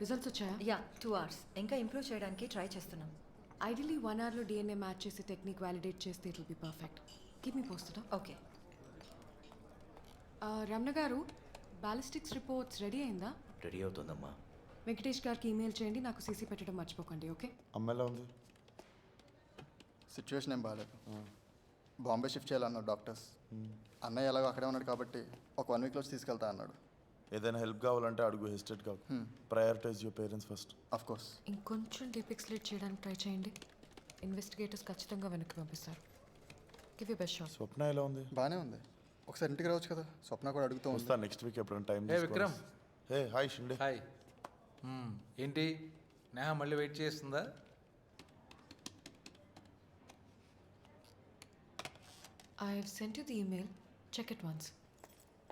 Results వచ్చాయా? Yeah 2 hours. ఇంకా improve చేయడానికి ట్రై చేస్తున్నాం. ఐడియలీ 1 hourలో DNA మ్యాచ్ చేసి టెక్నిక్ వ్యాలిడేట్ చేస్తే it will be perfect. Keep me posted. Okay. Ramana గారు, బ్యాలిస్టిక్స్ రిపోర్ట్స్ రెడీ అయిందా? రెడీ అవుతుందమ్మా. వెంకటేష్ గారికి ఈమెయిల్ చేయండి, నాకు సీసీ పెట్టడం మర్చిపోకండి. ఓకే? అమ్మాయిలా ఉంది. సిచ్యువేషన్ ఏం బాగాలేదు. బాంబే షిఫ్ట్ చేయాలన్నారు డాక్టర్స్. అన్నయ్య ఎలాగో అక్కడే ఉన్నాడు కాబట్టి ఒక 1 weekలో తీసుకెళ్తా అన్నాడు. ఏదైనా హెల్ప్ కావాలంటే అడుగు, హెసిటేట్ కాదు. Prioritize your parents first. Of course. ఇంకొంచెం డీప్ ఎక్స్ప్లెయిన్ చేయడానికి ట్రై చేయండి. ఇన్వెస్టిగేటర్స్ ఖచ్చితంగా వెనక్కి పంపిస్తారు. Give you best shot. Swapna ఎలా ఉంది? బాగానే ఉంది. ఒకసారి ఇంటికి రావచ్చు కదా, స్వప్న కూడా అడుగుతూ వస్తా నెక్స్ట్ వీక్ ఎప్పుడైనా time. Hey Vikram. Hey hi Shinde. Hi. ఏంటి నేహ మళ్ళీ వెయిట్ చేస్తుందా? I have sent you the email, check it once.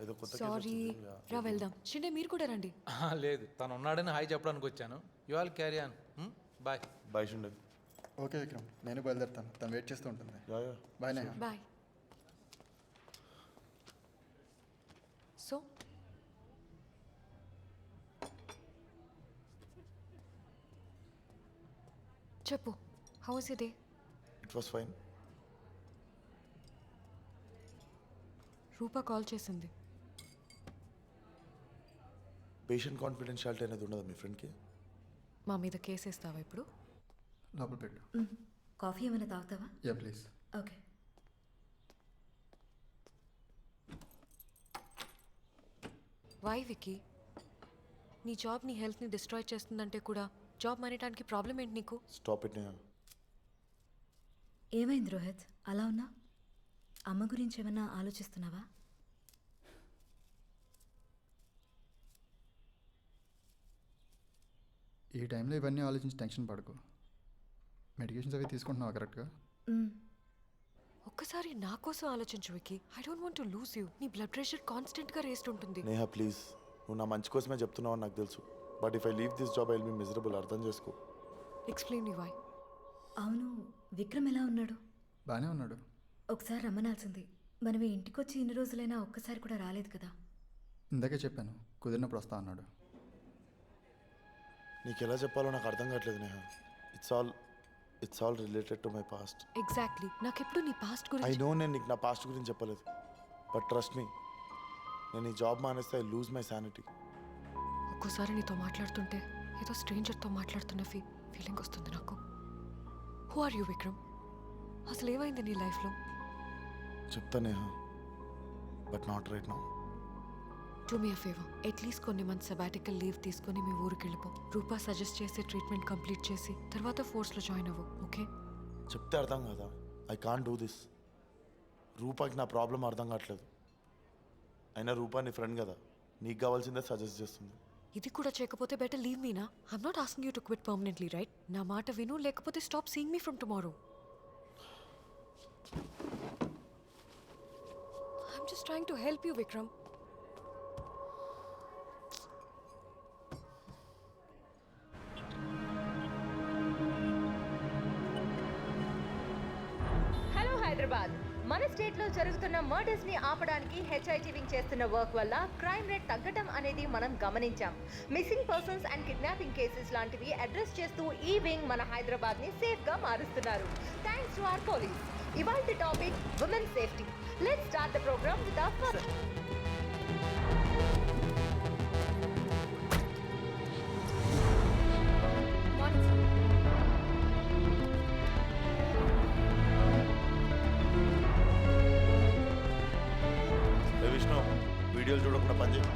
ఏదో కొత్త సారీ, రా వెళ్దాం. షిండే మీరు కూడా రండి. లేదు, తను ఉన్నాడని హాయ్ చెప్పడానికి వచ్చాను. You all carry on. Bye. Bye Shinde. Okay Vikram, నేను బయలుదేరుతాను. తను వెయిట్ చేస్తూ ఉంటుంది. Yeah bye Neha. Bye. So చెప్పు, how was your day? It was fine. Rupa call చేసింది. పేషెంట్ కాన్ఫిడెన్షియాలిటీ అనేది ఉండదు మీ ఫ్రెండ్కి? మా మీద కేసు వేస్తావా ఇప్పుడు? లోపల పెట్టు. కాఫీ ఏమైనా తాగుతావా? Yeah please. Okay. Why Vicky? నీ జాబ్ నీ హెల్త్ని డిస్ట్రాయ్ చేస్తుందంటే కూడా జాబ్ మానేయడానికి ప్రాబ్లం ఏంటి నీకు? Stop it Neha. ఏమైంది రోహిత్, అలా ఉన్నా? అమ్మ గురించి ఏమైనా ఆలోచిస్తున్నావా? ఈ టైంలో ఇవన్నీ ఆలోచించి టెన్షన్ పడకు. మెడికేషన్స్ అవి తీసుకుంటున్నావా కరెక్ట్గా? ఒక్కసారి నా కోసం ఆలోచించు Vicky. I don't want to lose you. నీ బ్లడ్ ప్రెషర్ కాన్స్టెంట్గా రేస్ట్ ఉంటుంది. నేహా ప్లీజ్, నువ్వు నా మంచి కోసమే చెప్తున్నావు అని నాకు తెలుసు. But if I leave this job I will be miserable. అర్థం చేసుకో. Explain me why. అవును, విక్రమ్ ఎలా ఉన్నాడు? బాగానే ఉన్నాడు. ఒకసారి రమ్మనాల్సింది. మనం ఇంటికి వచ్చి ఇన్ని రోజులైనా ఒక్కసారి కూడా రాలేదు కదా. ఇందాకే చెప్పాను, కుదిరినప్పుడు వస్తా అన్నాడు. నీకు ఎలా చెప్పాలో నాకు అర్థం కావట్లేదు Neha. It's all related to my past. Exactly. నాకెప్పుడు నీ పాస్ట్ ఐ గురించి. నో నేను నీకు నా పాస్ట్ గురించి చెప్పలేదు. బట్ ట్రస్ట్ మీ, నేను ఈ జాబ్ మానేస్తే ఐ లూజ్ మై శానిటీ. ఒక్కోసారి నీతో మాట్లాడుతుంటే ఏదో స్ట్రేంజర్తో మాట్లాడుతున్న ఫీలింగ్ వస్తుంది నాకు. Who are you Vikram? అసలు ఏమైంది నీ లైఫ్లో? చెప్తా Neha, but not right now. Do me a favour, at least కొన్ని మంత్స్ సబాటికల్ లీవ్ తీసుకొని మీ ఊరికి వెళ్ళిపో. రూపా సజెస్ట్ చేసే ట్రీట్మెంట్ కంప్లీట్ చేసి తర్వాత ఫోర్స్లో జాయిన్ అవ్వు. ఓకే? చెప్తే అర్థం కదా. I can't do this. రూపాకి నా ప్రాబ్లం అర్థం కావట్లేదు. అయినా రూపా నీ ఫ్రెండ్ కదా, నీకు కావాల్సిందే సజెస్ట్ చేస్తుంది. ఇది కూడా చేయకపోతే better leave Meena. I'm not asking you to quit permanently, right? నా మాట విను, లేకపోతే stop seeing me from tomorrow. I'm just trying to help you Vikram. Hello Hyderabad. మన స్టేట్లో జరుగుతున్న మర్డర్స్ ని ఆపడానికి హెచ్ఐటి వింగ్ చేస్తున్న వర్క్ వల్ల క్రైమ్ రేట్ తగ్గడం అనేది మనం గమనించాం. Missing persons and kidnapping cases లాంటివి అడ్రస్ చేస్తూ ఈ వింగ్ మన హైదరాబాద్ ని సేఫ్ గా మారుస్తున్నారు. Thanks to our police. ఇవాల్టి topic women safety. Let's start the program with our first. Vishnu, వీడియోలు చూడకుండా పని చేయి.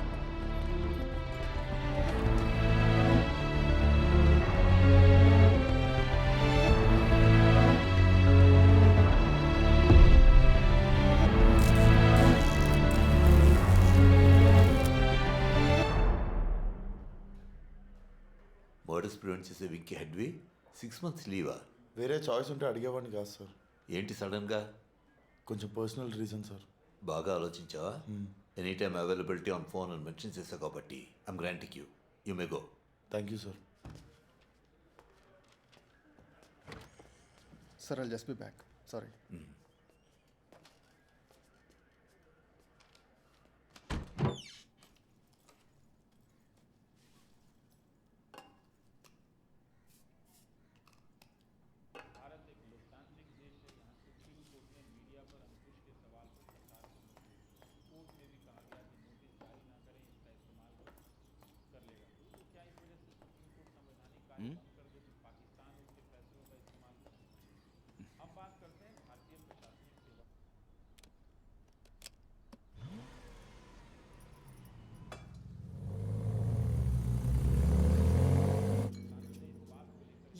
మర్డర్స్ ప్రివెంట్ చేసే విక్కీ హెడ్వి 6 months లీవా? వేరే చాయిస్ ఉంటే అడిగేవాడిని కాదు సార్. ఏంటి సడన్గా? కొంచెం పర్సనల్ రీజన్ సార్. బాగా ఆలోచించావా? Any time availability on phone అని మెన్షన్ చేశావు కాబట్టి I'm granting you. You may go. Thank you sir. Sir I'll just be back. Sorry.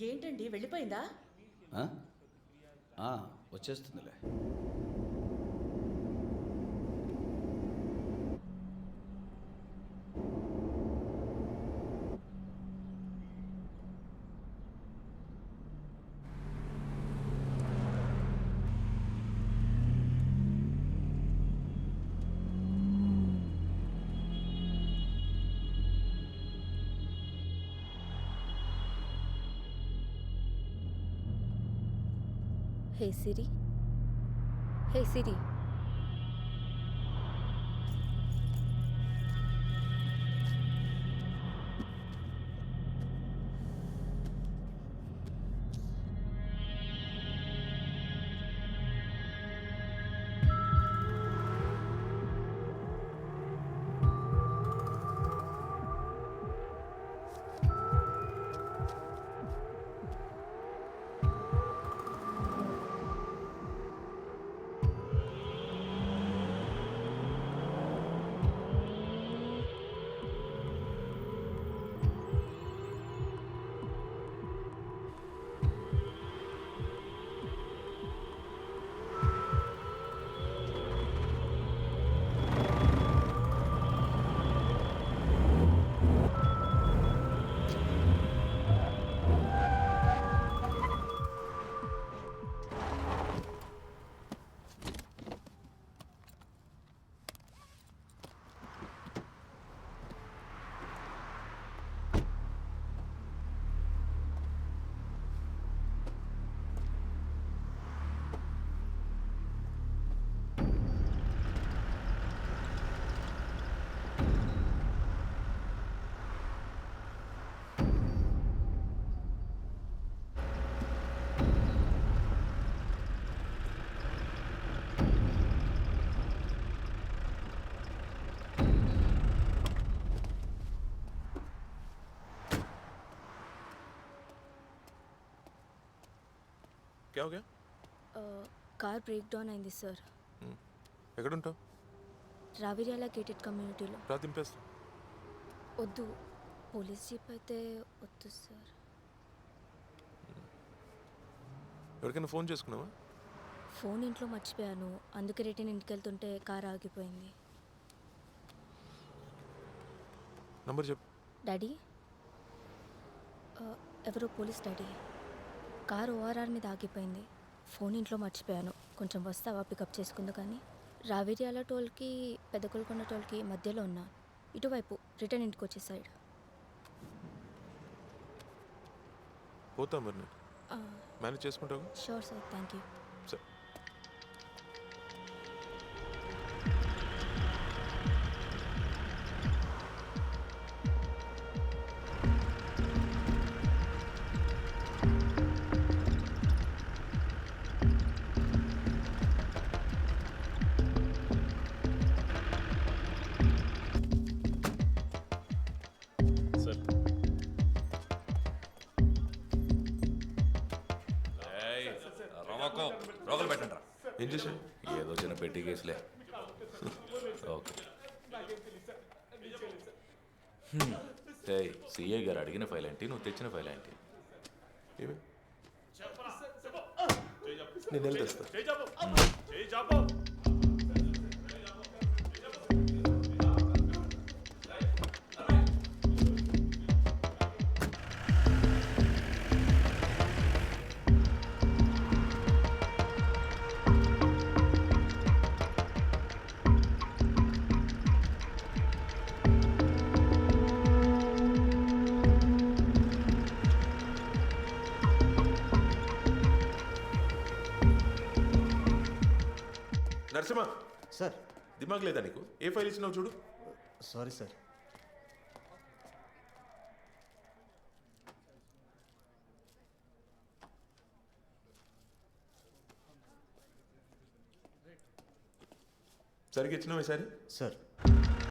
ఏంటండి వెళ్ళిపోయిందా? వచ్చేస్తుందిలే. హే సిరి, హే సిరి. क्या हो गया? కార్ బ్రేక్ డౌన్ అయింది సార్. ఎక్కడుంటావు? రావిర్యాల గేటెడ్ కమ్యూనిటీలో. రా దింపేస్తా. వద్దు, పోలీస్ జీప్ అయితే వద్దు సార్. ఎవరికైనా ఫోన్ చేసుకున్నావా? ఫోన్ ఇంట్లో మర్చిపోయాను, అందుకే రిటర్న్ ఇంటికి వెళ్తుంటే కార్ ఆగిపోయింది. నంబర్ చెప్పు. డాడీ, ఎవరో పోలీస్ డాడీ. కారు ఓఆర్ఆర్ మీద ఆగిపోయింది, ఫోన్ ఇంట్లో మర్చిపోయాను, కొంచెం వస్తావా పికప్ చేసుకుందు. కానీ రావిర్యాల టోల్కి పెద్దకొల్కొండ టోల్కి మధ్యలో ఉన్నా, ఇటువైపు రిటర్న్ ఇంటికి వచ్చే సైడ్. పోతా మరి నేను మేనేజ్ చేసుకుంటావు? Sure sir, thank you. సరే. రోగలు పెట్టండి రా. ఏం చేసావు? ఏదో చిన్న పెట్టి కేసులే. ఓకే. సిఐ గారు అడిగిన ఫైల్ ఏంటి, నువ్వు తెచ్చిన ఫైల్ ఏంటి? ఏమి నేను వెళ్ళి తెస్తా. నరసింహ సార్. దిమాగ్ లేదా నీకు? ఏ ఫైల్ ఇచ్చినావు చూడు. Sorry sir. సరిగ్గా ఇచ్చినావు ఈసారి? సార్